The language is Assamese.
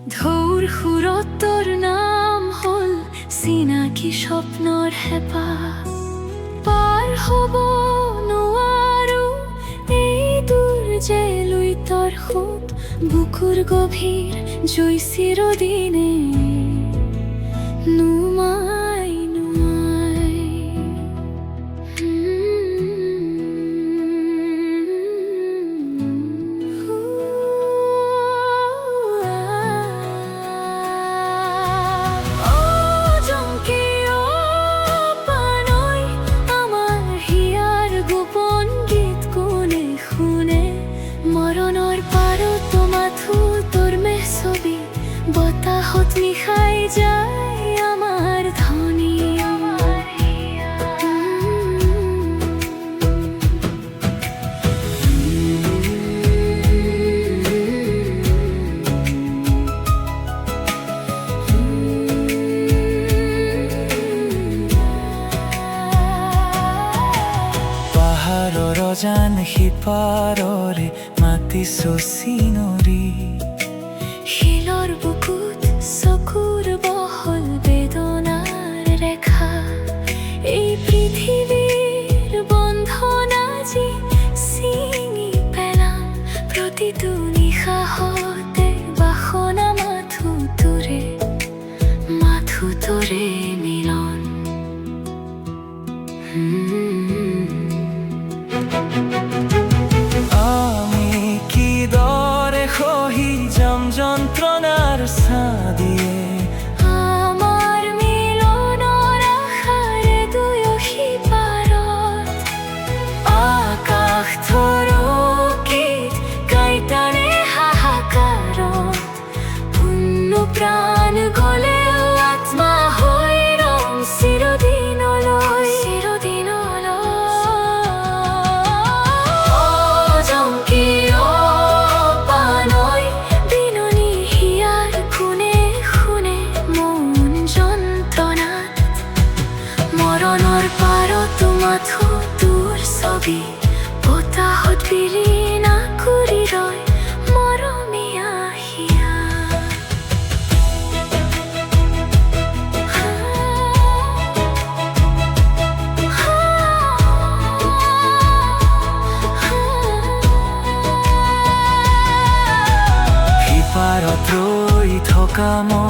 ঢৌৰ সুৰত তোৰ নাম হ'ল চিনাকি স্বপ্নৰ হেঁপাহ। পাৰ হ'ব নোৱাৰো এই দূৰ জেলৈ তোৰ সোঁত, বুকুৰ গভীৰ জুই চিৰদিনে নুমাই নুমাই। জংকি পানৈ আমাৰ হিয়াৰ গোপন গীত কোনে শুনে? মৰণৰ পাৰত মাথো তোৰ মেহছবি, বতাহত নিশাই যায় আমাৰ ধ্বনি। পাহাৰৰ অজান সিপাৰৰে মাতিছো চিনৰি, শিলৰ বুকুত চকুৰ বহল বেদনাৰ ৰেখা। এই পৃথিৱীৰ বন্ধন আজি ছিঙি পেলাম, প্ৰতিটো নিশাহতে বাসনা মাথো তোৰে মিলন। আমি কিদৰে সহি যাম যন্ত্ৰণাৰ ছাদিয়ে, আমাৰ মিলনৰ আশাৰে দুয়ো সিপাৰত। আকাশ থৰকিত কাইটাৰে হাহাকাৰত, পূৰ্ণ প্ৰাণ গলেও আত্মা হৈ ৰম চিৰদিনলৈ জংকি পানৈ বিননি হিয়াৰ কোনে শুনে? মন যন্ত্ৰণাত মৰণৰ পাৰত মাথো তোৰ ছবি, বতাহত বিলীনা কৰি ৰয় মৰমীয়া হিয়া। সিপাৰত ৰৈ থকা মই